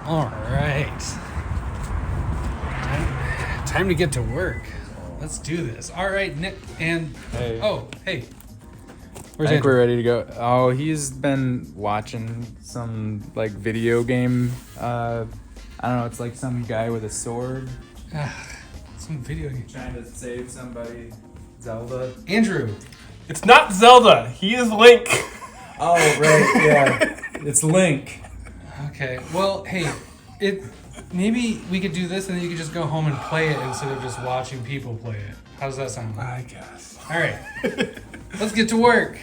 All right. Time to get to work. Let's do this. All right, Nick and... Hey. Oh, hey. I Where's think Andrew? we're ready to go. Oh, he's been watching some like video game. I don't know. It's like some guy with a sword Some video game. trying to save somebody. Zelda. Andrew. It's not Zelda. He is Link. Oh right, yeah. It's Link. Okay. Well, hey, maybe we could do this and then you could just go home and play it instead of just watching people play it. How does that sound? I guess. All right. Let's get to work.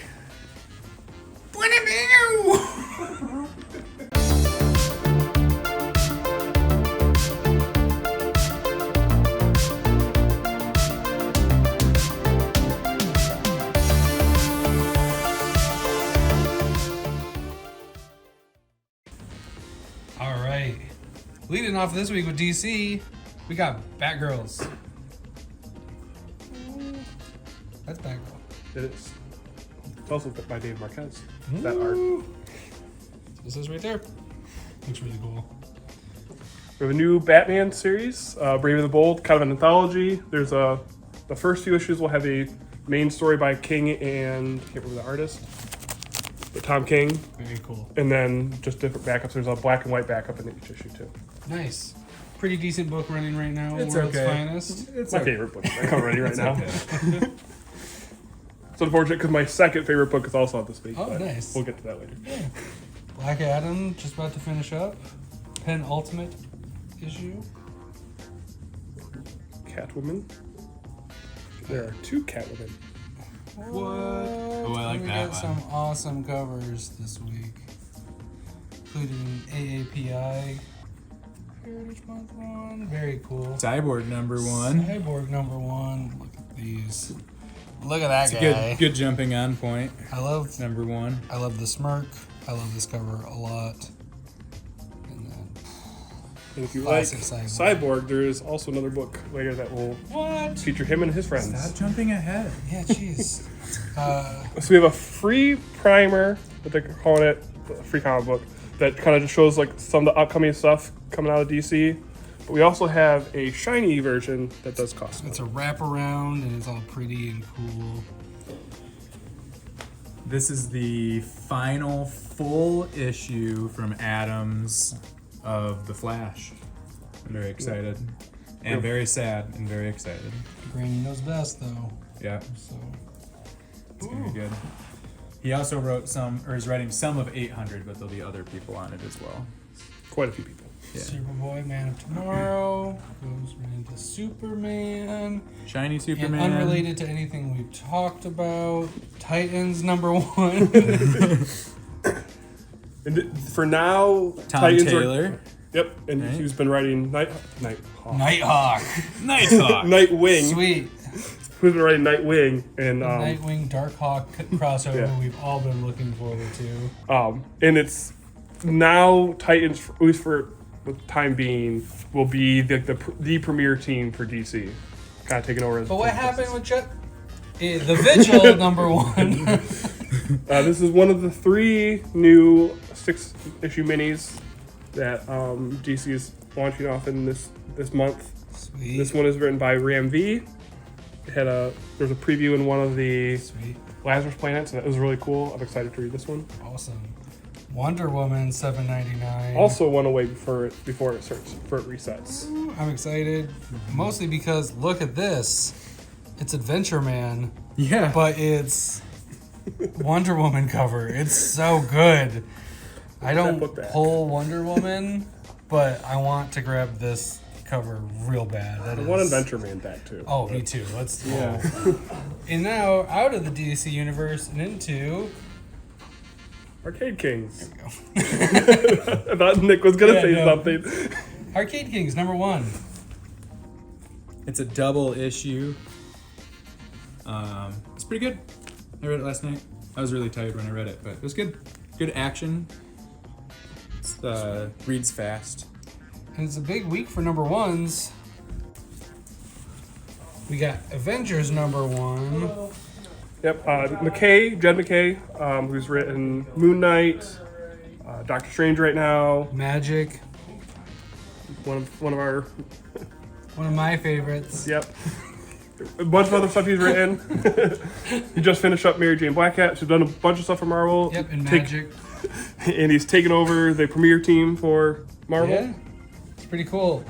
All right. Leading off this week with DC, we got Batgirls. That's Batgirl. It is. It's also by Dave Marquez. That art. This is right there. Looks really cool. We have a new Batman series, Brave and the Bold, kind of an anthology. There's the first few issues will have a main story by King and I can't remember the artist, but Tom King, Very cool. and then just different backups. There's a black and white backup in each issue too. Nice. Pretty decent book running right now. It's World's okay. Finest. It's My okay. favorite book I'm already right now. Okay. It's unfortunate because my second favorite book is also out this week. Oh, but nice. We'll get to that later. Black Adam just about to finish up. Penultimate issue. Catwoman. There are two Catwomen. What? Oh, I like we that got one. some awesome covers this week, including AAPI Heritage Month one. Very cool. Cyborg #1. Cyborg #1. Look at these. Look at that It's a guy. good jumping on point. I love #1. I love the smirk. I love this cover a lot. And then And if you like Classic Cyborg, there is also another book later that will what? feature him and his friends. Stop jumping ahead. Yeah, jeez. So we have a free primer, what they're calling it, a free comic book, that kind of just shows like some of the upcoming stuff coming out of DC. But we also have a shiny version that does cost money. It's a wraparound and it's all pretty and cool. This is the final full issue from Adams of The Flash. I'm very excited. And very sad and very excited. Granny knows best though. Yeah, So it's gonna be good. He also wrote some, or is writing some of 800, but there'll be other people on it as well. Quite a few people. Yeah. Superboy, Man of Tomorrow, goes right into Superman. Shiny Superman. And unrelated to anything we've talked about, Titans #1. And for now, Tom Titans Taylor. Yep, and Right. he's been writing Nighthawk. Nighthawk. Nighthawk. Nightwing. Sweet. Who's been writing Nightwing and Nightwing Darkhawk crossover Yeah. we've all been looking forward to. and it's now Titans, at least for the time being, will be the premier team for DC, kind of taking over. As But what happened with the Vigil #1? This is one of the 3 new 6-issue minis that DC is launching off in this month. Sweet. This one is written by Ram V. There's a preview in one of the Sweet. Lazarus planets, and it was really cool. I'm excited to read this one. Awesome. Wonder Woman $7.99. Also, one away before it resets. I'm excited, mostly because look at this. It's Adventure Man, Yeah. but it's Wonder Woman cover. It's so good. I don't book back. pull Wonder Woman, but I want to grab this cover real bad. That I is want Adventure Man back too. Oh, me too. Let's Yeah. And now out of the DC universe and into Arcade Kings. I thought Nick was gonna Yeah, say no. something. Arcade Kings #1. It's a double issue. It's pretty good. I read it last night. I was really tired when I read it, but it was good. Good action. It's, reads fast. And it's a big week for #1s. We got Avengers #1. Yep, Jed McKay, who's written Moon Knight, Doctor Strange right now. Magic. one of our One of my favorites. Yep. A bunch of other stuff he's written. He just finished up Mary Jane Blackcat. She's done a bunch of stuff for Marvel. Yep, and Magic. And he's taken over the premiere team for Marvel. Yeah, it's pretty cool.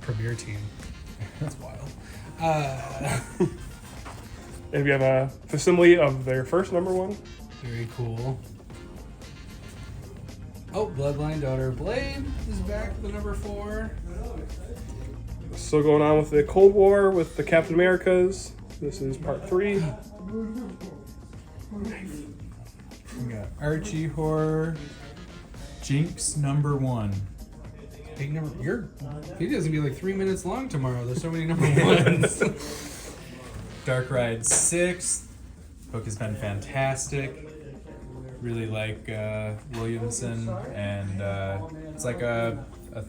Premier team. That's wild. And we have a facsimile of their first #1. Very cool. Oh, Bloodline Daughter of Blade is back with the #4. Still going on with the Cold War with the Captain Americas. This is part 3. We got Archie Horror, Jinx #1. Big number. Your video's gonna be like 3 minutes long tomorrow. There's so many #1s. Dark Ride 6. Book has been fantastic. Really like Williamson, and it's like a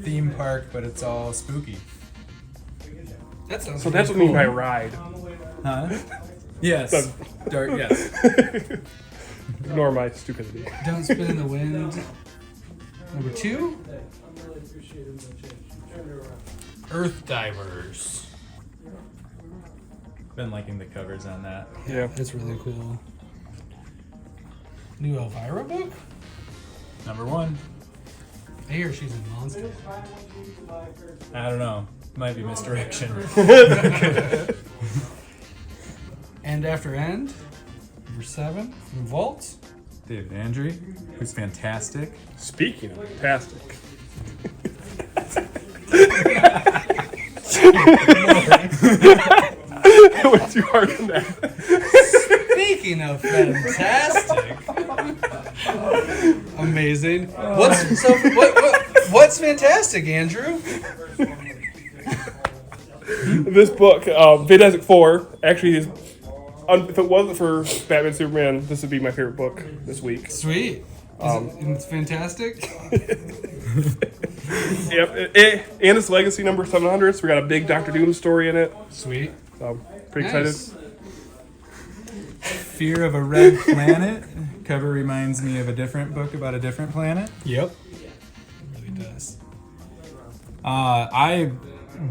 theme park, but it's all spooky. That sounds. So really that's what I cool. mean by ride. Huh? Yes. Dark. Yes. Ignore my stupidity. Don't Spit in the Wind. #2. Earth Divers. Been liking the covers on that. Yeah. It's really cool. New Elvira book? #1. I hear she's a monster. I don't know. Might be misdirection. End After End. #7. From Vault. David Andrew, who's fantastic. Speaking of fantastic. I went too hard on that. Speaking of fantastic. Amazing. What's fantastic, Andrew? This book, Fantastic Four, actually is. If it wasn't for Batman Superman, this would be my favorite book this week. Sweet. It's fantastic. Yep, and it's Legacy #700, so we got a big Doctor Doom story in it. Sweet. So pretty Nice. excited. Fear of a Red Planet. Cover reminds me of a different book about a different planet. Yep. It really does. I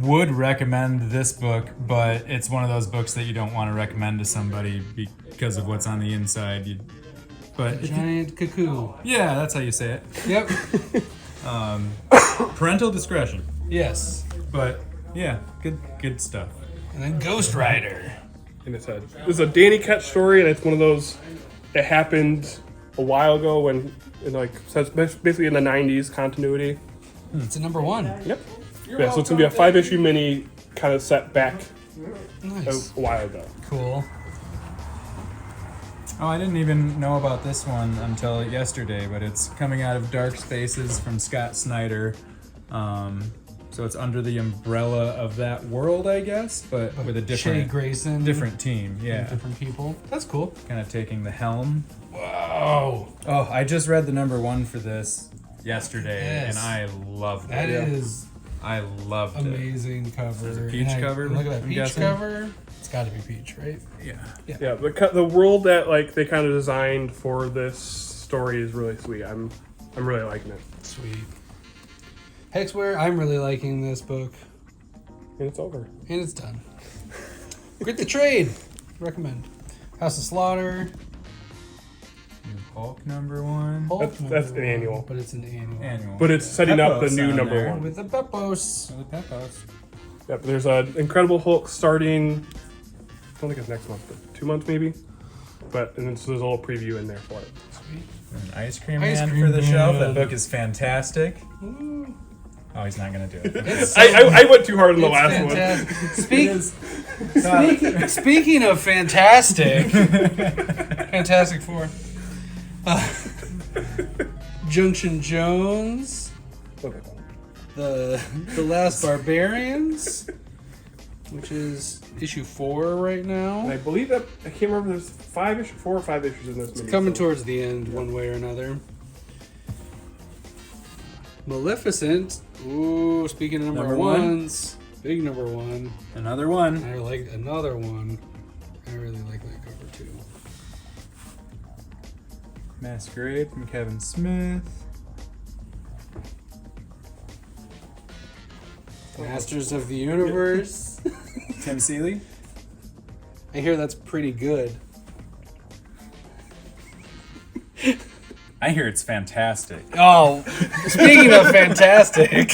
would recommend this book, but it's one of those books that you don't want to recommend to somebody because of what's on the inside. But if you- Giant cuckoo. yeah, that's how you say it. Yep. Parental discretion. Yes. But yeah, good stuff. And then Ghost Rider. In its head. This is a Danny Ketch story, and it's one of those that happened a while ago when, so it's basically in the 90s continuity. It's a #1. Yep. Yeah, so it's gonna be a 5-issue mini, kind of set back Nice. a while ago. Cool. Oh, I didn't even know about this one until yesterday, but it's coming out of Dark Spaces from Scott Snyder. So it's under the umbrella of that world, I guess, but with a Shay different Grayson. team. Yeah, Different people. That's cool. kind of taking the helm. Wow. Oh, I just read the #1 for this yesterday, Yes. and I loved That it. is I loved it. amazing cover. There's a peach And cover, Look at that I'm peach guessing? cover. It's got to be peach, right? Yeah. Yeah, the world that they kind of designed for this story is really sweet. I'm really liking it, Sweet. Hexware, I'm really liking this book. and it's over. And it's done. Grit the Trade. Recommend. House of Slaughter. New Hulk #1. Hulk That's an #1, annual. But it's an annual. Annual. But it's setting up the Pepos new on there. #1. With the Peppos. Oh, the Pepos. Yep, there's an Incredible Hulk starting. I don't think it's next month, but 2 months maybe. And then so there's a little preview in there for it. Sweet. An Ice Cream Ice Man Cream for the shelf. Man. That book is fantastic. Ooh. Oh, he's not gonna do it. It's so- I went too hard on the it's last one. fantastic. Speaking of fantastic, Fantastic Four. Junction Jones, the Last Barbarians, which is issue 4 right And now. I believe that I can't remember. There's 4 or 5 issues in this. It's coming towards the end, one way or another. Maleficent. Ooh, speaking of number #1. ones, big #1. Another one. I like another one. I really like that cover too. Masquerade from Kevin Smith. Masters of the Universe. Tim Seeley. I hear that's pretty good. I hear it's fantastic. Oh, speaking of fantastic.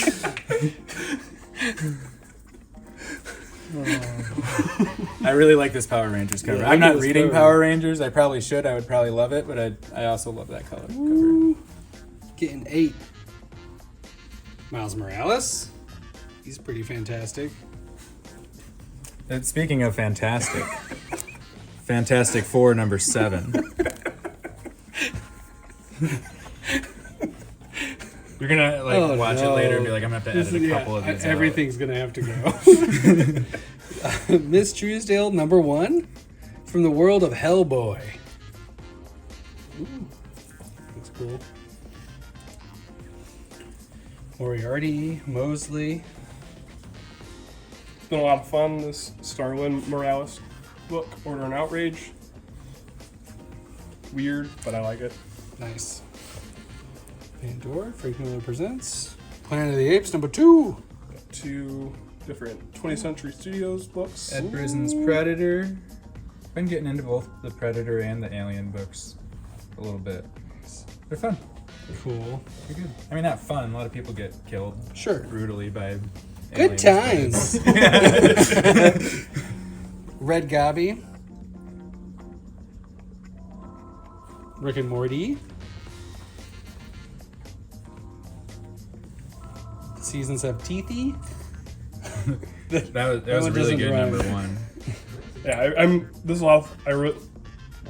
I really like this Power Rangers cover. Yeah, I'm look at not this reading cover. Power Rangers. I probably should. I would probably love it, but I also love that color cover. Ooh, getting 8. Miles Morales. He's pretty fantastic. And speaking of fantastic, Fantastic Four number 7. You're gonna watch it later and be like, I'm gonna have to edit a couple of these. Everything's gonna have to go. Miss Truesdale number 1 from the world of Hellboy. Ooh, looks cool. Moriarty, Mosley. It's been a lot of fun, this Starlin Morales book, Order and Outrage. Weird, but I like it. Nice. Pandora, Frank Miller presents Planet of the Apes number 2. 2 different 20th Century Studios books. Ed Brison's Predator. Been getting into both the Predator and the Alien books a little bit. They're fun. Cool. They're good. I mean, not fun. A lot of people get killed Sure. brutally by Good aliens, but times. Red Gobby. Rick and Morty. Seasons have teethy. That was a one really doesn't good rhyme. number 1. Yeah, I'm. This is a lot. I really.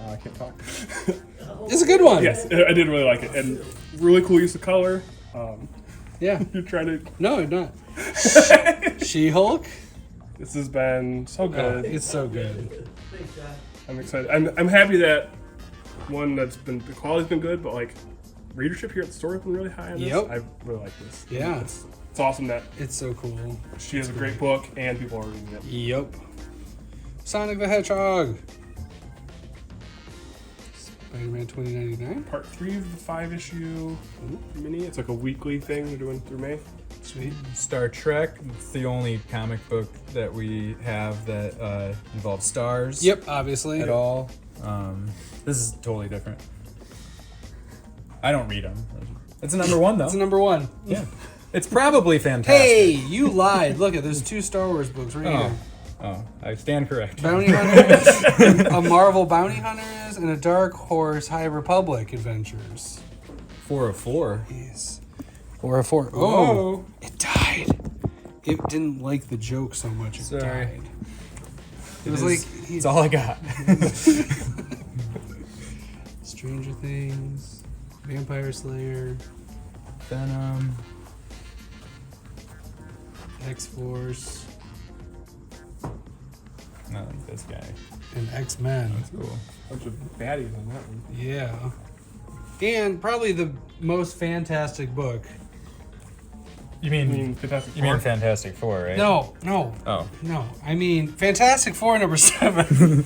I can't talk. It's a good one. Yes, I did really like it, and really cool use of color. Yeah. You're trying to. No, I'm not. She-Hulk. This has been so Oh, good. it's so good. I'm excited. I'm happy that one that's been the quality's been good, but like readership here at the store has been really high on this. Yep. I really like this. Yeah. It's awesome that It's so cool. she has a great book and people are reading it. Yup. Sonic the Hedgehog. Spider-Man 2099. Part 3 of the 5-issue mini. It's like a weekly thing we're doing through May. Sweet. Star Trek. It's the only comic book that we have that involves stars. Yep, obviously. At all. This is totally different. I don't read them. It's a number 1 though. It's number 1. Yeah. It's probably fantastic. Hey, you lied. Look at there's 2 Star Wars books right here. Oh, I stand correct. Bounty Hunters, a Marvel Bounty Hunters, and a Dark Horse High Republic Adventures. 4 of 4. Yes. 4 of 4. Oh, it died. It didn't like the joke so much. It Sorry. died. It was like It's all I got. Stranger Things, Vampire Slayer, Venom. X-Force, Not like this guy. and X-Men. Cool. Bunch of baddies on that one. Yeah. And probably the most fantastic book. You I mean mean, Fantastic you Four. mean Fantastic Four, right? No. Oh. No. I mean, Fantastic Four number 7.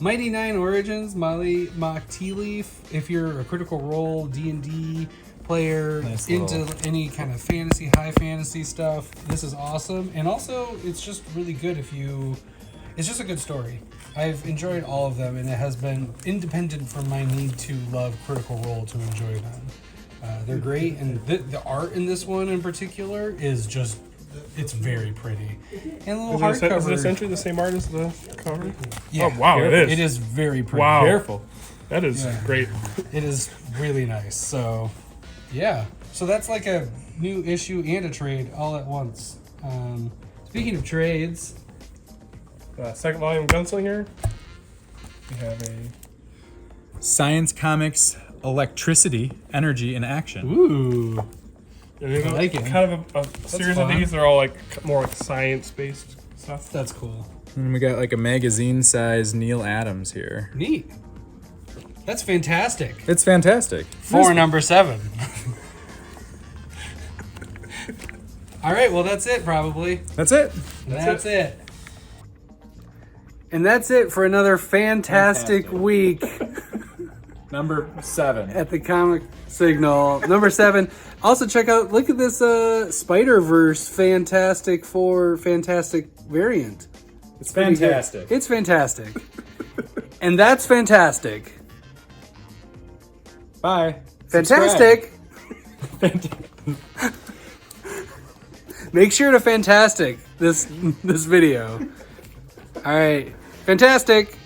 Mighty Nine Origins, Molly Mock Tea Leaf. If you're a Critical Role D&D player Nice into little- any kind of fantasy, high fantasy stuff, this is awesome. And also, it's just really good if you... It's just a good story. I've enjoyed all of them, and it has been independent from my need to love Critical Role to enjoy them. They're great, and the art in this one in particular is just... It's very pretty. And a little Is it hardcover. essentially the same art as the cover? Yeah. Oh, wow, it is. It is very pretty. Wow. Careful. That is Yeah. great. It is really nice. So, yeah. So that's like a new issue and a trade all at once. Speaking of trades, Second volume Gunslinger. We have a Science Comics Electricity, Energy, and Action. ooh, I like it. kind of a series of fun. these. They're all like more like science-based stuff. that's cool. And we got like a magazine-sized Neil Adams here. Neat. That's fantastic. It's fantastic. For number 7. All right, well, that's it, probably. That's it. That's it. And that's it for another fantastic week Number 7. at the Comic signal. Number 7. Also check out. Look at this Spider-Verse Fantastic Four fantastic variant. It's pretty good. fantastic. It's fantastic. And that's fantastic. Bye. Fantastic. Subscribe. Make sure to fantastic this video. All right. Fantastic.